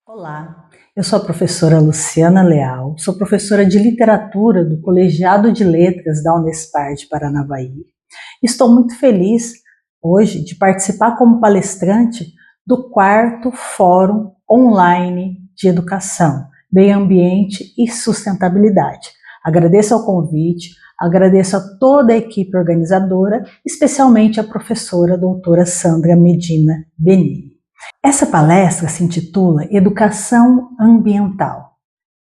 Olá, eu sou a professora Luciana Leal, sou professora de literatura do Colegiado de Letras da Unespar de Paranavaí. Estou muito feliz hoje de participar como palestrante do 4º Fórum Online de Educação, Meio Ambiente e Sustentabilidade. Agradeço ao convite, agradeço a toda a equipe organizadora, especialmente a professora doutora Sandra Medina Benini. Essa palestra se intitula Educação Ambiental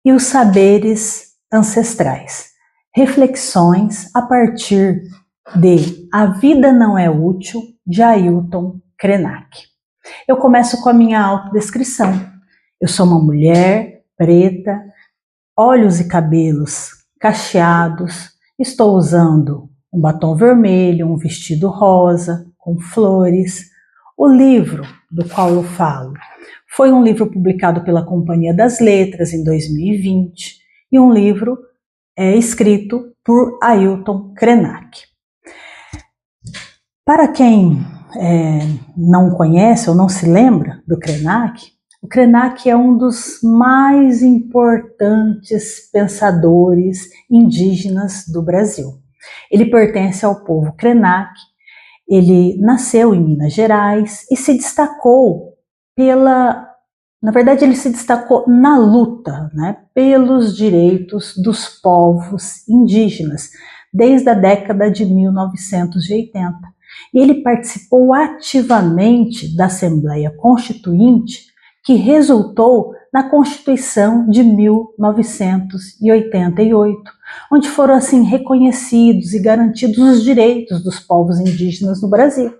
e os Saberes Ancestrais, reflexões a partir de A Vida Não é Útil, de Ailton Krenak. Eu começo com a minha autodescrição. Eu sou uma mulher preta, olhos e cabelos cacheados, estou usando um batom vermelho, um vestido rosa, com flores. O livro do qual eu falo foi um livro publicado pela Companhia das Letras em 2020 e um livro escrito por Ailton Krenak. Para quem não conhece ou não se lembra do Krenak, o Krenak é um dos mais importantes pensadores indígenas do Brasil. Ele pertence ao povo Krenak. Ele nasceu em Minas Gerais e se destacou ele se destacou na luta, pelos direitos dos povos indígenas, desde a década de 1980. E ele participou ativamente da Assembleia Constituinte, que resultou na Constituição de 1988, onde foram assim reconhecidos e garantidos os direitos dos povos indígenas no Brasil.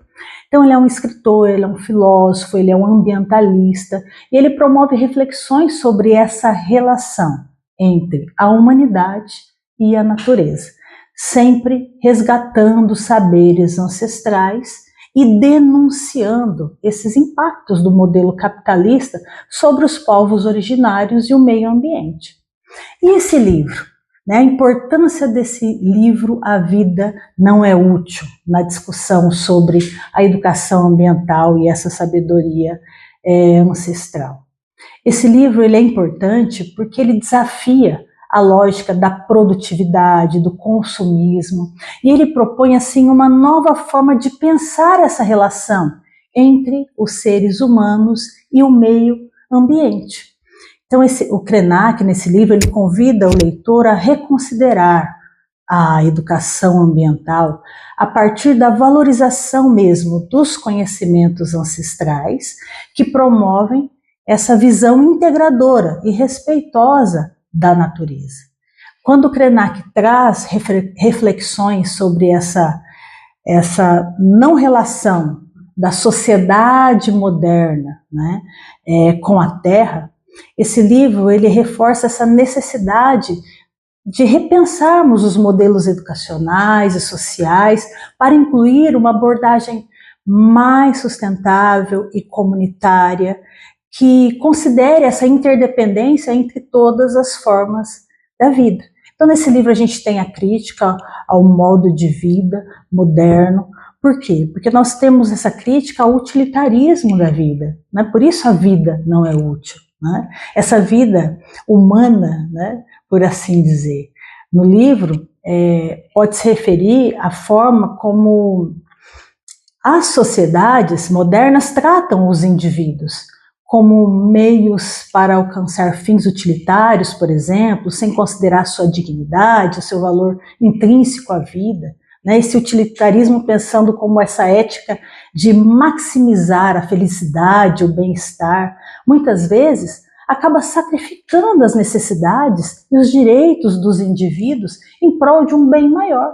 Então ele é um escritor, ele é um filósofo, ele é um ambientalista e ele promove reflexões sobre essa relação entre a humanidade e a natureza, sempre resgatando saberes ancestrais e denunciando esses impactos do modelo capitalista sobre os povos originários e o meio ambiente. E esse livro, a importância desse livro, A Vida Não é Útil, na discussão sobre a educação ambiental e essa sabedoria ancestral. Esse livro ele é importante porque ele desafia a lógica da produtividade, do consumismo, e ele propõe assim uma nova forma de pensar essa relação entre os seres humanos e o meio ambiente. Então o Krenak, nesse livro, ele convida o leitor a reconsiderar a educação ambiental a partir da valorização mesmo dos conhecimentos ancestrais que promovem essa visão integradora e respeitosa da natureza. Quando o Krenak traz reflexões sobre essa não relação da sociedade moderna com a terra, esse livro ele reforça essa necessidade de repensarmos os modelos educacionais e sociais para incluir uma abordagem mais sustentável e comunitária, que considere essa interdependência entre todas as formas da vida. Então, nesse livro a gente tem a crítica ao modo de vida moderno. Por quê? Porque nós temos essa crítica ao utilitarismo da vida. Por isso a vida não é útil. Essa vida humana, por assim dizer. No livro, pode se referir à forma como as sociedades modernas tratam os indivíduos, como meios para alcançar fins utilitários, por exemplo, sem considerar sua dignidade, o seu valor intrínseco à vida. Esse utilitarismo pensando como essa ética de maximizar a felicidade, o bem-estar, muitas vezes acaba sacrificando as necessidades e os direitos dos indivíduos em prol de um bem maior.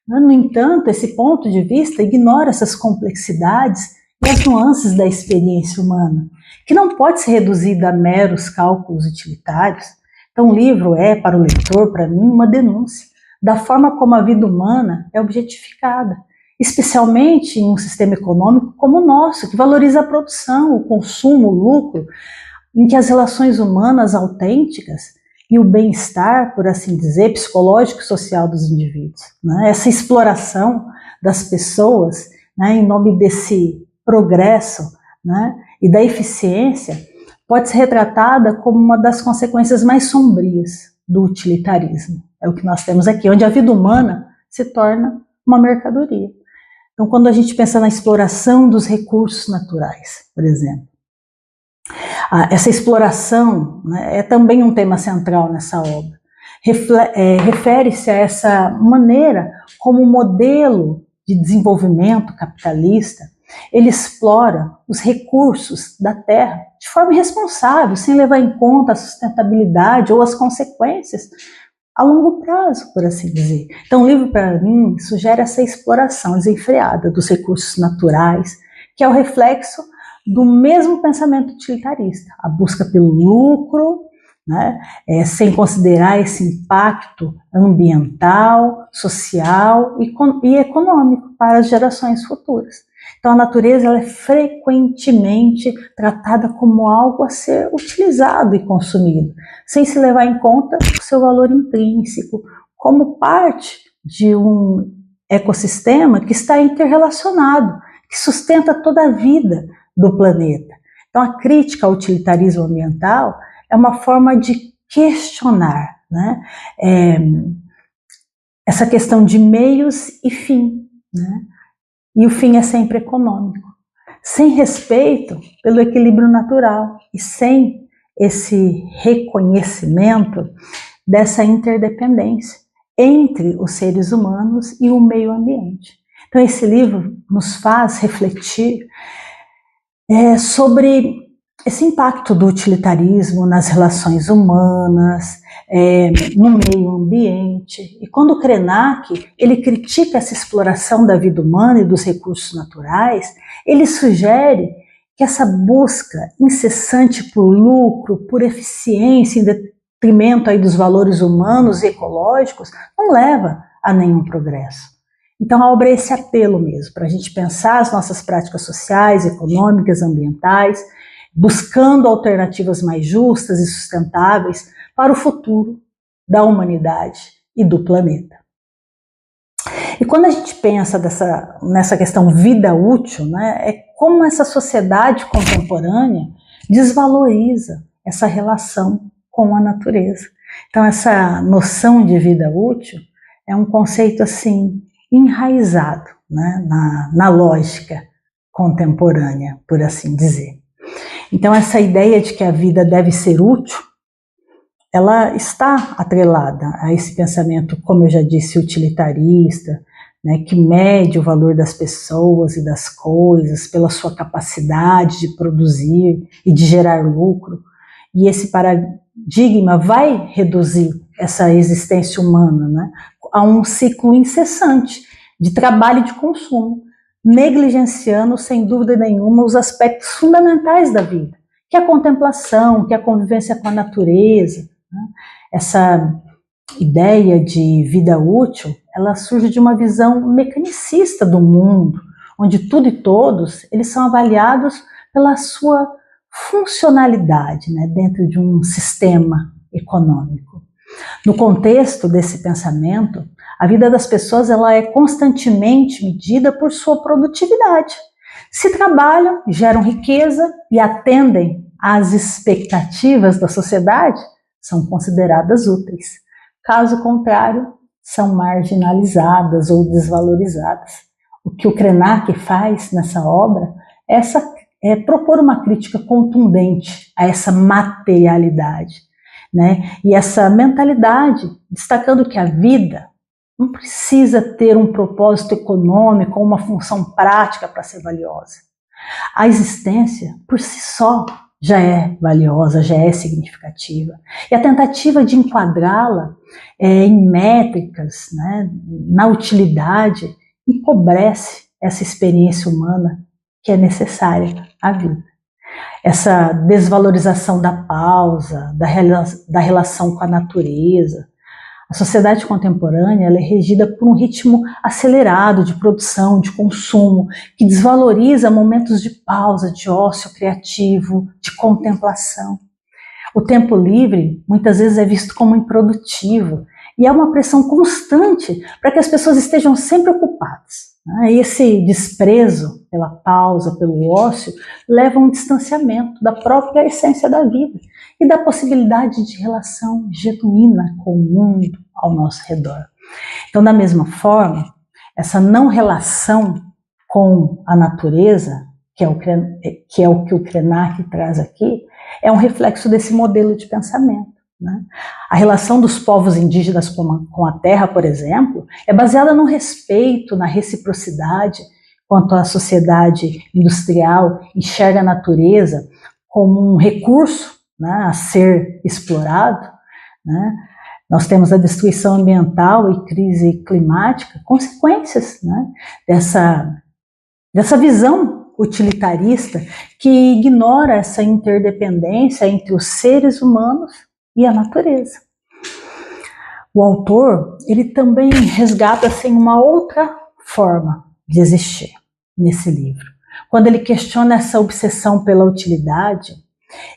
No entanto, esse ponto de vista ignora essas complexidades e as nuances da experiência humana, que não pode ser reduzida a meros cálculos utilitários. Então o livro é, para o leitor, para mim, uma denúncia da forma como a vida humana é objetificada, especialmente em um sistema econômico como o nosso, que valoriza a produção, o consumo, o lucro, em que as relações humanas autênticas e o bem-estar, por assim dizer, psicológico e social dos indivíduos, essa exploração das pessoas em nome desse progresso e da eficiência, pode ser retratada como uma das consequências mais sombrias do utilitarismo. É o que nós temos aqui, onde a vida humana se torna uma mercadoria. Então, quando a gente pensa na exploração dos recursos naturais, por exemplo, essa exploração, né, é também um tema central nessa obra. Refere-se a essa maneira como o modelo de desenvolvimento capitalista, ele explora os recursos da terra de forma irresponsável, sem levar em conta a sustentabilidade ou as consequências a longo prazo, por assim dizer. Então, o livro, para mim, sugere essa exploração desenfreada dos recursos naturais, que é o reflexo do mesmo pensamento utilitarista, a busca pelo lucro, né, sem considerar esse impacto ambiental, social e econômico para as gerações futuras. Então, a natureza ela é frequentemente tratada como algo a ser utilizado e consumido, sem se levar em conta o seu valor intrínseco, como parte de um ecossistema que está interrelacionado, que sustenta toda a vida do planeta. Então, a crítica ao utilitarismo ambiental é uma forma de questionar, né, essa questão de meios e fim, né? E o fim é sempre econômico, sem respeito pelo equilíbrio natural e sem esse reconhecimento dessa interdependência entre os seres humanos e o meio ambiente. Então esse livro nos faz refletir sobre esse impacto do utilitarismo nas relações humanas, no meio ambiente. E quando o Krenak ele critica essa exploração da vida humana e dos recursos naturais, ele sugere que essa busca incessante por lucro, por eficiência, em detrimento aí dos valores humanos e ecológicos, não leva a nenhum progresso. Então a obra é esse apelo mesmo, para a gente pensar as nossas práticas sociais, econômicas, ambientais, buscando alternativas mais justas e sustentáveis para o futuro da humanidade e do planeta. E quando a gente pensa nessa questão vida útil, né, é como essa sociedade contemporânea desvaloriza essa relação com a natureza. Então essa noção de vida útil é um conceito assim enraizado, né, na lógica contemporânea, por assim dizer. Então essa ideia de que a vida deve ser útil, ela está atrelada a esse pensamento, como eu já disse, utilitarista, né, que mede o valor das pessoas e das coisas pela sua capacidade de produzir e de gerar lucro. E esse paradigma vai reduzir essa existência humana, né, a um ciclo incessante de trabalho e de consumo, negligenciando, sem dúvida nenhuma, os aspectos fundamentais da vida, que é a contemplação, que é a convivência com a natureza. Né? Essa ideia de vida útil, ela surge de uma visão mecanicista do mundo, onde tudo e todos eles são avaliados pela sua funcionalidade, né, dentro de um sistema econômico. No contexto desse pensamento, a vida das pessoas ela é constantemente medida por sua produtividade. Se trabalham, geram riqueza e atendem às expectativas da sociedade, são consideradas úteis. Caso contrário, são marginalizadas ou desvalorizadas. O que o Krenak faz nessa obra é propor uma crítica contundente a essa materialidade, né? E essa mentalidade, destacando que a vida não precisa ter um propósito econômico ou uma função prática para ser valiosa. A existência, por si só, já é valiosa, já é significativa. E a tentativa de enquadrá-la em métricas, né, na utilidade, empobrece essa experiência humana que é necessária à vida. Essa desvalorização da pausa, da relação com a natureza. A sociedade contemporânea ela é regida por um ritmo acelerado de produção, de consumo, que desvaloriza momentos de pausa, de ócio criativo, de contemplação. O tempo livre muitas vezes é visto como improdutivo e há uma pressão constante para que as pessoas estejam sempre ocupadas. E esse desprezo pela pausa, pelo ócio, leva a um distanciamento da própria essência da vida e da possibilidade de relação genuína com o mundo ao nosso redor. Então, da mesma forma, essa não relação com a natureza, que é o que o Krenak traz aqui, é um reflexo desse modelo de pensamento. A relação dos povos indígenas com a terra, por exemplo, é baseada no respeito, na reciprocidade, quanto a sociedade industrial enxerga a natureza como um recurso a ser explorado. Nós temos a destruição ambiental e crise climática, consequências dessa visão utilitarista que ignora essa interdependência entre os seres humanos e a natureza. O autor, ele também resgata uma outra forma de existir nesse livro. Quando ele questiona essa obsessão pela utilidade,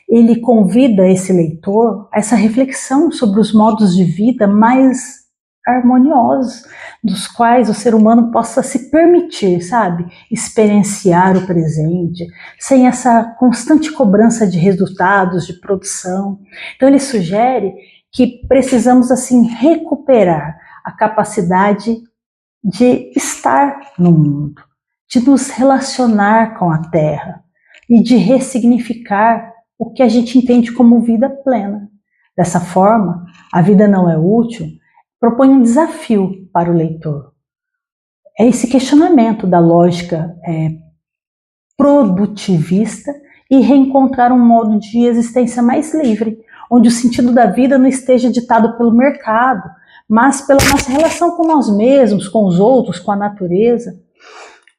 ele convida esse leitor a essa reflexão sobre os modos de vida mais harmoniosos, dos quais o ser humano possa se permitir, experienciar o presente, sem essa constante cobrança de resultados, de produção. Então ele sugere que precisamos recuperar a capacidade de estar no mundo, de nos relacionar com a Terra e de ressignificar o que a gente entende como vida plena. Dessa forma, A Vida Não É Útil propõe um desafio para o leitor. É esse questionamento da lógica produtivista e reencontrar um modo de existência mais livre, onde o sentido da vida não esteja ditado pelo mercado, mas pela nossa relação com nós mesmos, com os outros, com a natureza.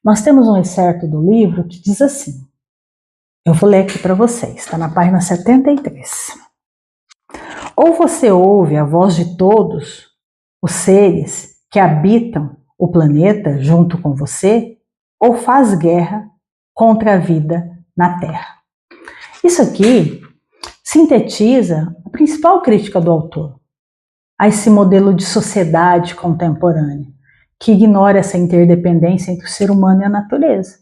Nós temos um excerto do livro que diz assim, eu vou ler aqui para vocês, está na página 73. Ou você ouve a voz de todos os seres que habitam o planeta junto com você, ou faz guerra contra a vida na Terra. Isso aqui sintetiza a principal crítica do autor a esse modelo de sociedade contemporânea, que ignora essa interdependência entre o ser humano e a natureza.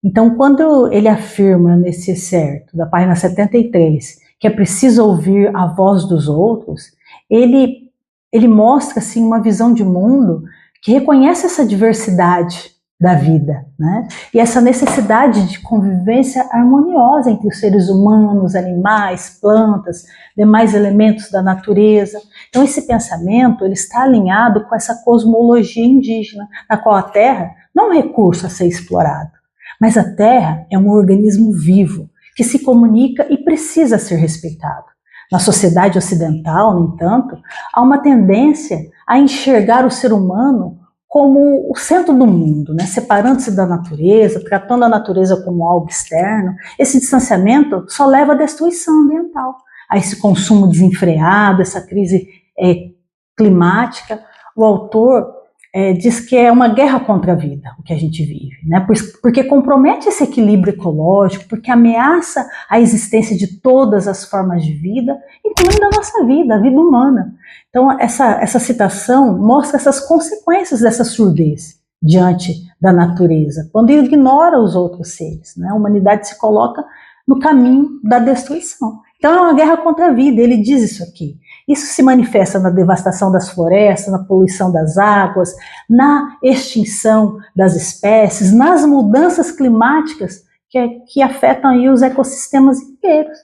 Então, quando ele afirma nesse excerto, da página 73, que é preciso ouvir a voz dos outros, ele mostra uma visão de mundo que reconhece essa diversidade da vida, e essa necessidade de convivência harmoniosa entre os seres humanos, animais, plantas, demais elementos da natureza. Então esse pensamento ele está alinhado com essa cosmologia indígena, na qual a Terra não é um recurso a ser explorado, mas a Terra é um organismo vivo, que se comunica e precisa ser respeitado. Na sociedade ocidental, no entanto, há uma tendência a enxergar o ser humano como o centro do mundo, separando-se da natureza, tratando a natureza como algo externo. Esse distanciamento só leva à destruição ambiental, a esse consumo desenfreado, essa crise climática. O autor diz que é uma guerra contra a vida, o que a gente vive, porque compromete esse equilíbrio ecológico, porque ameaça a existência de todas as formas de vida, incluindo a nossa vida, a vida humana. Então, essa citação mostra essas consequências dessa surdez diante da natureza, quando ignora os outros seres. A humanidade se coloca no caminho da destruição. Então, é uma guerra contra a vida, ele diz isso aqui. Isso se manifesta na devastação das florestas, na poluição das águas, na extinção das espécies, nas mudanças climáticas que afetam aí os ecossistemas inteiros.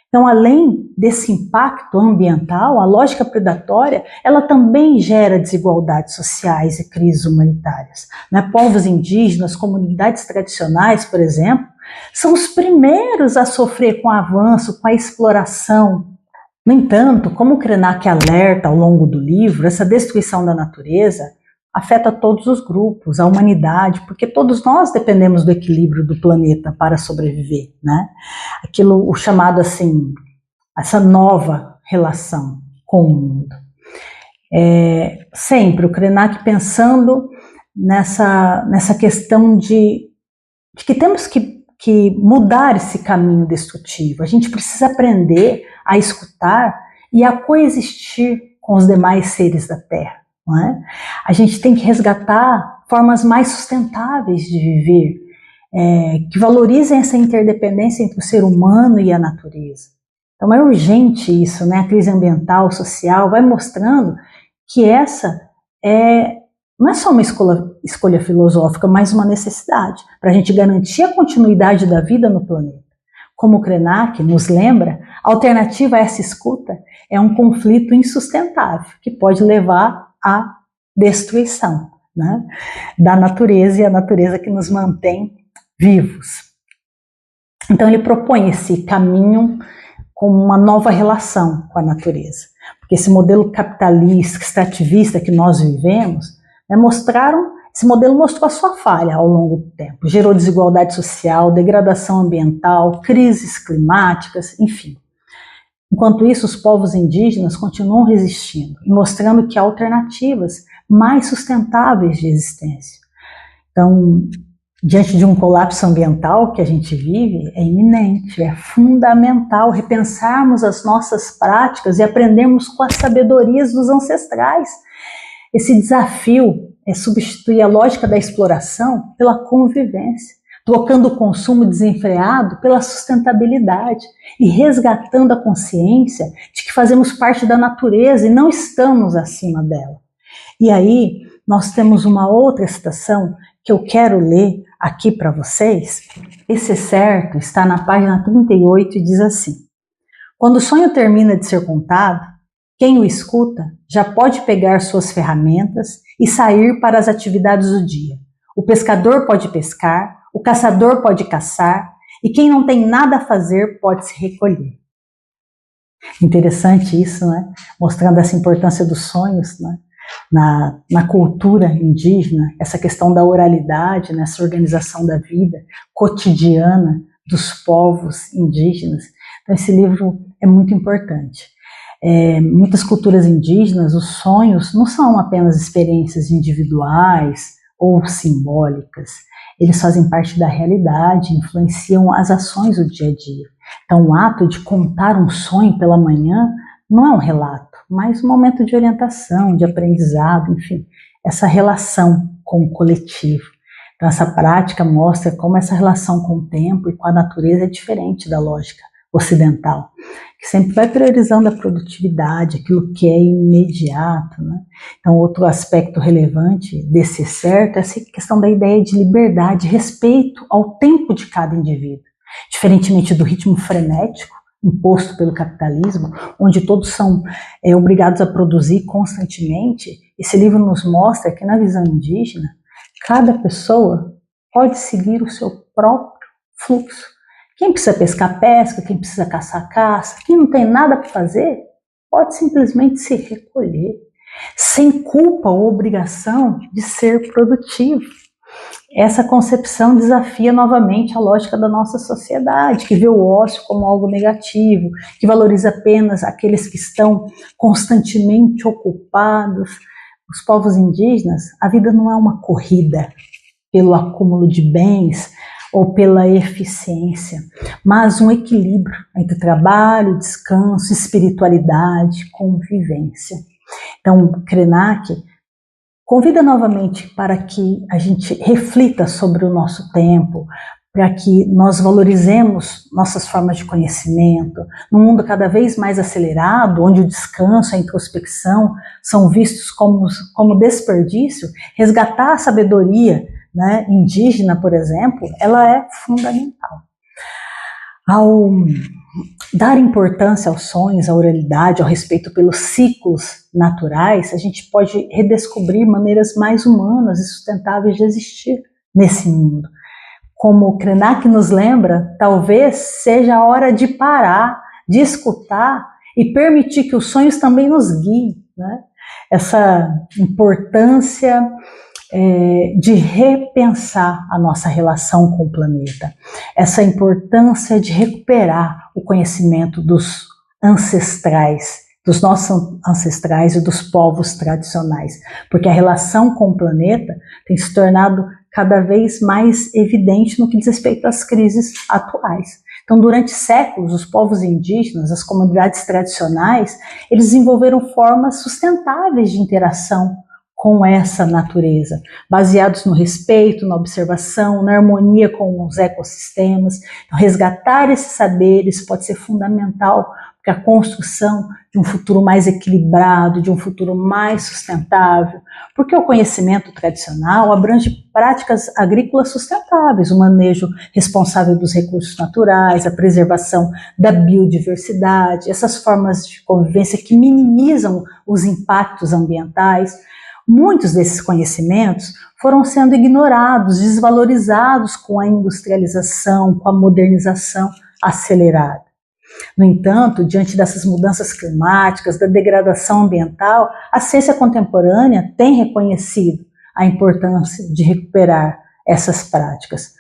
Então, além desse impacto ambiental, a lógica predatória, ela também gera desigualdades sociais e crises humanitárias. Povos indígenas, comunidades tradicionais, por exemplo, são os primeiros a sofrer com o avanço, com a exploração. No entanto, como o Krenak alerta ao longo do livro, essa destruição da natureza afeta todos os grupos, a humanidade, porque todos nós dependemos do equilíbrio do planeta para sobreviver, o chamado essa nova relação com o mundo. Sempre o Krenak pensando nessa questão de que temos que mudar esse caminho destrutivo. A gente precisa aprender a escutar e a coexistir com os demais seres da Terra. A gente tem que resgatar formas mais sustentáveis de viver, que valorizem essa interdependência entre o ser humano e a natureza. Então é urgente isso, né? A crise ambiental, social, vai mostrando que essa não é só uma escolha filosófica, mas uma necessidade para a gente garantir a continuidade da vida no planeta. Como Krenak nos lembra, a alternativa a essa escuta é um conflito insustentável, que pode levar à destruição, né, da natureza, e a natureza que nos mantém vivos. Então ele propõe esse caminho como uma nova relação com a natureza. Porque esse modelo capitalista, extrativista que nós vivemos, esse modelo mostrou a sua falha ao longo do tempo. Gerou desigualdade social, degradação ambiental, crises climáticas, enfim. Enquanto isso, os povos indígenas continuam resistindo e mostrando que há alternativas mais sustentáveis de existência. Então, diante de um colapso ambiental que a gente vive, é iminente, é fundamental repensarmos as nossas práticas e aprendermos com as sabedorias dos ancestrais. Esse desafio é substituir a lógica da exploração pela convivência, trocando o consumo desenfreado pela sustentabilidade e resgatando a consciência de que fazemos parte da natureza e não estamos acima dela. E aí, nós temos uma outra citação que eu quero ler aqui para vocês. Esse certo está na página 38 e diz assim: quando o sonho termina de ser contado, quem o escuta já pode pegar suas ferramentas e sair para as atividades do dia. O pescador pode pescar, o caçador pode caçar, e quem não tem nada a fazer pode se recolher. Interessante isso, né? Mostrando essa importância dos sonhos, né? Na cultura indígena, essa questão da oralidade, nessa organização da vida cotidiana dos povos indígenas. Então esse livro é muito importante. Muitas culturas indígenas, os sonhos não são apenas experiências individuais ou simbólicas, eles fazem parte da realidade, influenciam as ações do dia a dia. Então o ato de contar um sonho pela manhã não é um relato, mas um momento de orientação, de aprendizado, enfim, essa relação com o coletivo. Então essa prática mostra como essa relação com o tempo e com a natureza é diferente da lógica ocidental, que sempre vai priorizando a produtividade, aquilo que é imediato, né? Então outro aspecto relevante desse certo é essa questão da ideia de liberdade, respeito ao tempo de cada indivíduo. Diferentemente do ritmo frenético imposto pelo capitalismo, onde todos são obrigados a produzir constantemente, esse livro nos mostra que na visão indígena, cada pessoa pode seguir o seu próprio fluxo. Quem precisa pescar, pesca, quem precisa caçar, caça, quem não tem nada para fazer, pode simplesmente se recolher, sem culpa ou obrigação de ser produtivo. Essa concepção desafia novamente a lógica da nossa sociedade, que vê o ócio como algo negativo, que valoriza apenas aqueles que estão constantemente ocupados. Os povos indígenas, a vida não é uma corrida pelo acúmulo de bens ou pela eficiência, mas um equilíbrio entre trabalho, descanso, espiritualidade, convivência. Então, Krenak convida novamente para que a gente reflita sobre o nosso tempo, para que nós valorizemos nossas formas de conhecimento, num mundo cada vez mais acelerado, onde o descanso, a introspecção são vistos como desperdício. Resgatar a sabedoria, né, indígena, por exemplo, ela é fundamental. Ao dar importância aos sonhos, à oralidade, ao respeito pelos ciclos naturais, a gente pode redescobrir maneiras mais humanas e sustentáveis de existir nesse mundo. Como Krenak nos lembra, talvez seja a hora de parar, de escutar e permitir que os sonhos também nos guiem, né? Essa importância de repensar a nossa relação com o planeta, essa importância de recuperar o conhecimento dos ancestrais, dos nossos ancestrais e dos povos tradicionais, porque a relação com o planeta tem se tornado cada vez mais evidente no que diz respeito às crises atuais. Então, durante séculos, os povos indígenas, as comunidades tradicionais, eles desenvolveram formas sustentáveis de interação com essa natureza, baseados no respeito, na observação, na harmonia com os ecossistemas. Então, resgatar esses saberes pode ser fundamental para a construção de um futuro mais equilibrado, de um futuro mais sustentável, porque o conhecimento tradicional abrange práticas agrícolas sustentáveis, o manejo responsável dos recursos naturais, a preservação da biodiversidade, essas formas de convivência que minimizam os impactos ambientais. Muitos desses conhecimentos foram sendo ignorados, desvalorizados com a industrialização, com a modernização acelerada. No entanto, diante dessas mudanças climáticas, da degradação ambiental, a ciência contemporânea tem reconhecido a importância de recuperar essas práticas.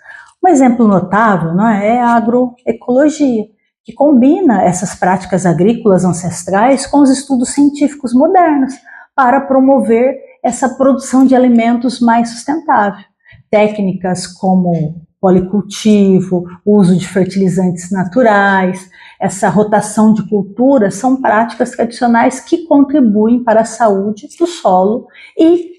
Um exemplo notável, não é a agroecologia, que combina essas práticas agrícolas ancestrais com os estudos científicos modernos para promover essa produção de alimentos mais sustentável. Técnicas como policultivo, o uso de fertilizantes naturais, essa rotação de culturas são práticas tradicionais que contribuem para a saúde do solo e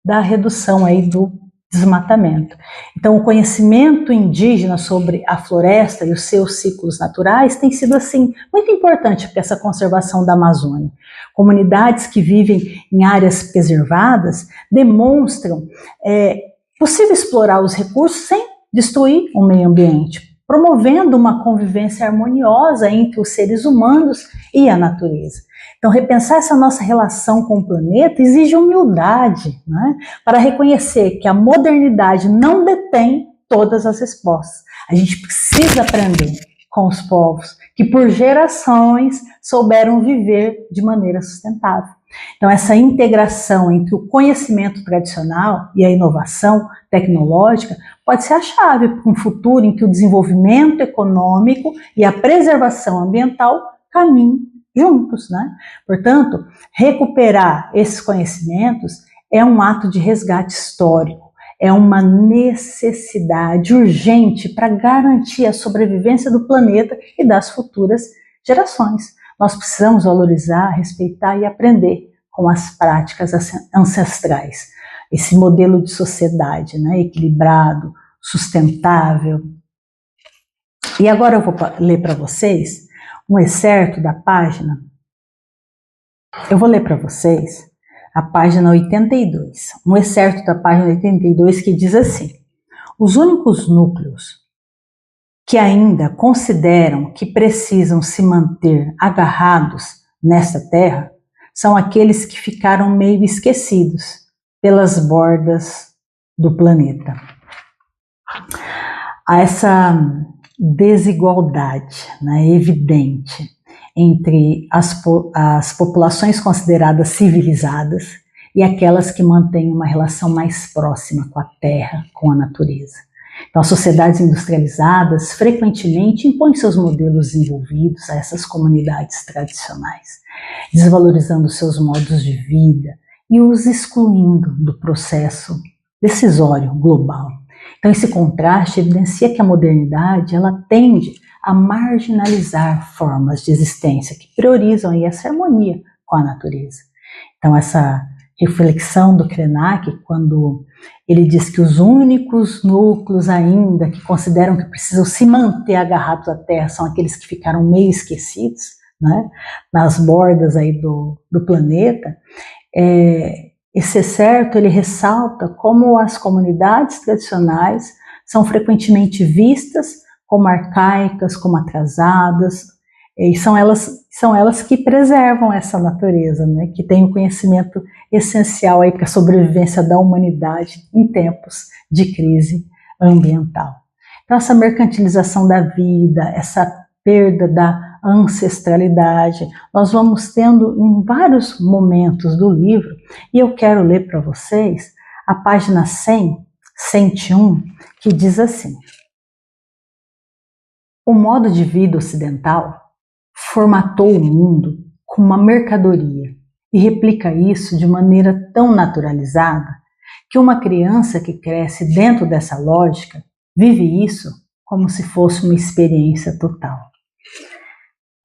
da redução aí do desmatamento. Então, o conhecimento indígena sobre a floresta e os seus ciclos naturais tem sido, assim, muito importante para essa conservação da Amazônia. Comunidades que vivem em áreas preservadas demonstram possível explorar os recursos sem destruir o meio ambiente, promovendo uma convivência harmoniosa entre os seres humanos e a natureza. Então, repensar essa nossa relação com o planeta exige humildade, né, para reconhecer que a modernidade não detém todas as respostas. A gente precisa aprender com os povos que por gerações souberam viver de maneira sustentável. Então, essa integração entre o conhecimento tradicional e a inovação tecnológica pode ser a chave para um futuro em que o desenvolvimento econômico e a preservação ambiental caminhem juntos, né? Portanto, recuperar esses conhecimentos é um ato de resgate histórico, é uma necessidade urgente para garantir a sobrevivência do planeta e das futuras gerações. Nós precisamos valorizar, respeitar e aprender com as práticas ancestrais. Esse modelo de sociedade, né, equilibrado, sustentável. E agora eu vou ler para vocês um excerto da página. Eu vou ler para vocês a página 82. Um excerto da página 82 que diz assim: os únicos núcleos que ainda consideram que precisam se manter agarrados nesta terra são aqueles que ficaram meio esquecidos pelas bordas do planeta. Há essa desigualdade, né, evidente entre as populações consideradas civilizadas e aquelas que mantêm uma relação mais próxima com a terra, com a natureza. Então, as sociedades industrializadas frequentemente impõem seus modelos desenvolvidos a essas comunidades tradicionais, desvalorizando seus modos de vida e os excluindo do processo decisório global. Então, esse contraste evidencia que a modernidade ela tende a marginalizar formas de existência que priorizam aí essa harmonia com a natureza. Então, essa reflexão do Krenak, quando ele diz que os únicos núcleos ainda que consideram que precisam se manter agarrados à terra são aqueles que ficaram meio esquecidos, né, nas bordas aí do planeta, esse excerto ele ressalta como as comunidades tradicionais são frequentemente vistas como arcaicas, como atrasadas, e são elas que preservam essa natureza, né, que tem o conhecimento essencial aí para a sobrevivência da humanidade em tempos de crise ambiental. Então, essa mercantilização da vida, essa perda da ancestralidade, nós vamos tendo em vários momentos do livro, e eu quero ler para vocês a página 100, 101, que diz assim: o modo de vida ocidental formatou o mundo como uma mercadoria e replica isso de maneira tão naturalizada que uma criança que cresce dentro dessa lógica vive isso como se fosse uma experiência total.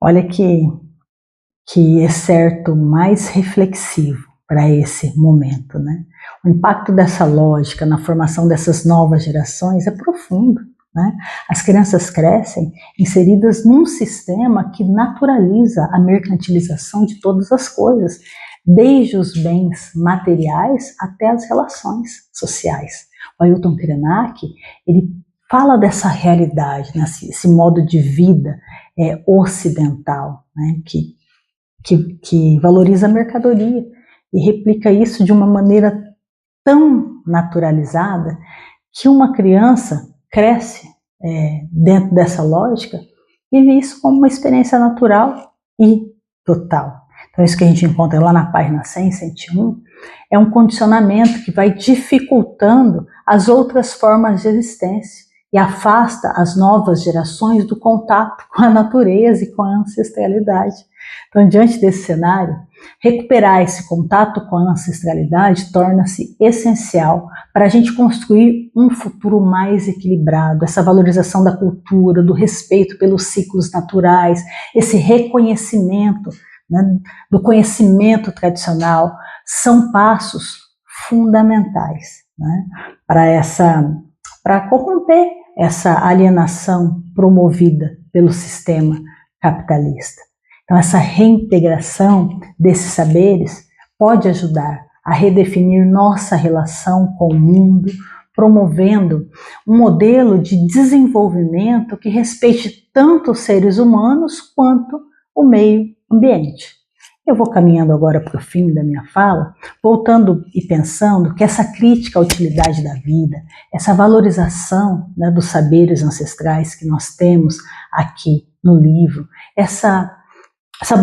Olha que excerto mais reflexivo para esse momento, né? O impacto dessa lógica na formação dessas novas gerações é profundo, né? As crianças crescem inseridas num sistema que naturaliza a mercantilização de todas as coisas, desde os bens materiais até as relações sociais. O Ailton Krenak, ele fala dessa realidade, né? Esse modo de vida ocidental, né? que valoriza a mercadoria e replica isso de uma maneira tão naturalizada que uma criança cresce dentro dessa lógica e vê isso como uma experiência natural e total. Então isso que a gente encontra lá na página 100, 101, é um condicionamento que vai dificultando as outras formas de existência e afasta as novas gerações do contato com a natureza e com a ancestralidade. Então, diante desse cenário, recuperar esse contato com a ancestralidade torna-se essencial para a gente construir um futuro mais equilibrado, essa valorização da cultura, do respeito pelos ciclos naturais, esse reconhecimento, né, do conhecimento tradicional, são passos fundamentais, né, para corromper essa alienação promovida pelo sistema capitalista. Então, essa reintegração desses saberes pode ajudar a redefinir nossa relação com o mundo, promovendo um modelo de desenvolvimento que respeite tanto os seres humanos quanto o meio ambiente. Eu vou caminhando agora para o fim da minha fala, voltando e pensando que essa crítica à utilidade da vida, essa valorização, né, dos saberes ancestrais que nós temos aqui no livro, essa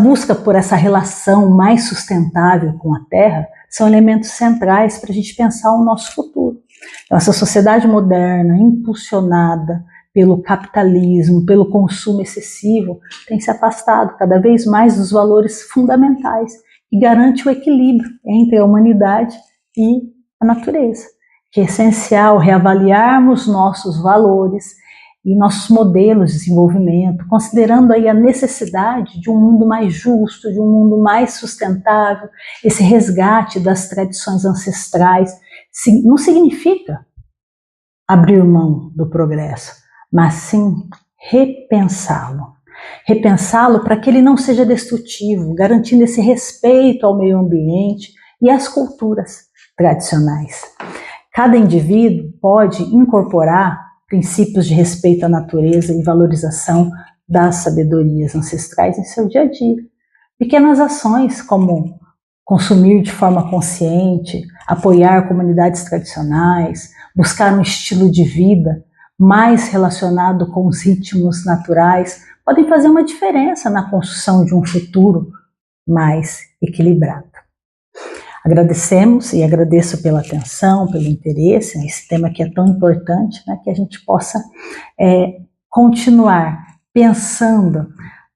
busca por essa relação mais sustentável com a Terra, são elementos centrais para a gente pensar o nosso futuro. Então, essa sociedade moderna, impulsionada pelo capitalismo, pelo consumo excessivo, tem se afastado cada vez mais dos valores fundamentais que garante o equilíbrio entre a humanidade e a natureza. Que é essencial reavaliarmos nossos valores e nossos modelos de desenvolvimento, considerando aí a necessidade de um mundo mais justo, de um mundo mais sustentável. Esse resgate das tradições ancestrais não significa abrir mão do progresso, mas sim repensá-lo. Repensá-lo para que ele não seja destrutivo, garantindo esse respeito ao meio ambiente e às culturas tradicionais. Cada indivíduo pode incorporar princípios de respeito à natureza e valorização das sabedorias ancestrais em seu dia a dia. Pequenas ações como consumir de forma consciente, apoiar comunidades tradicionais, buscar um estilo de vida mais relacionado com os ritmos naturais, podem fazer uma diferença na construção de um futuro mais equilibrado. Agradecemos e agradeço pela atenção, pelo interesse nesse tema que é tão importante, né, que a gente possa continuar pensando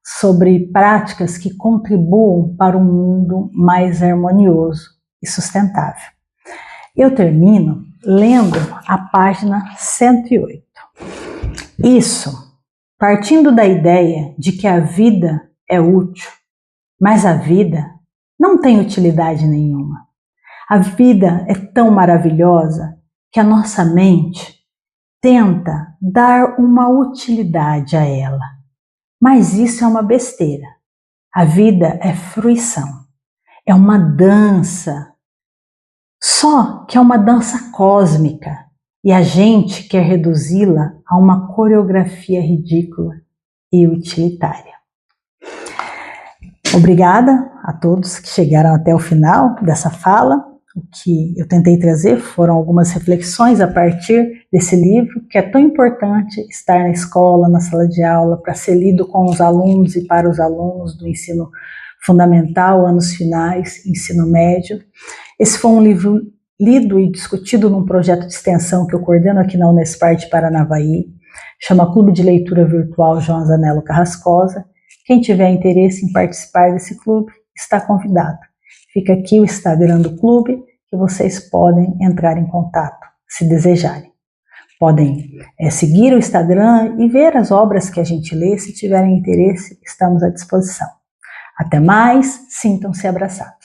sobre práticas que contribuam para um mundo mais harmonioso e sustentável. Eu termino lendo a página 108. Isso, partindo da ideia de que a vida é útil, mas a vida não tem utilidade nenhuma. A vida é tão maravilhosa que a nossa mente tenta dar uma utilidade a ela. Mas isso é uma besteira. A vida é fruição, é uma dança, só que é uma dança cósmica e a gente quer reduzi-la a uma coreografia ridícula e utilitária. Obrigada a todos que chegaram até o final dessa fala. O que eu tentei trazer foram algumas reflexões a partir desse livro, que é tão importante estar na escola, na sala de aula, para ser lido com os alunos e para os alunos do ensino fundamental, anos finais, ensino médio. Esse foi um livro lido e discutido num projeto de extensão que eu coordeno aqui na Unespar de Paranavaí, chama Clube de Leitura Virtual João Zanello Carrascosa. Quem tiver interesse em participar desse clube está convidado. Fica aqui o Instagram do clube, que vocês podem entrar em contato, se desejarem. Podem seguir o Instagram e ver as obras que a gente lê. Se tiverem interesse, estamos à disposição. Até mais, sintam-se abraçados.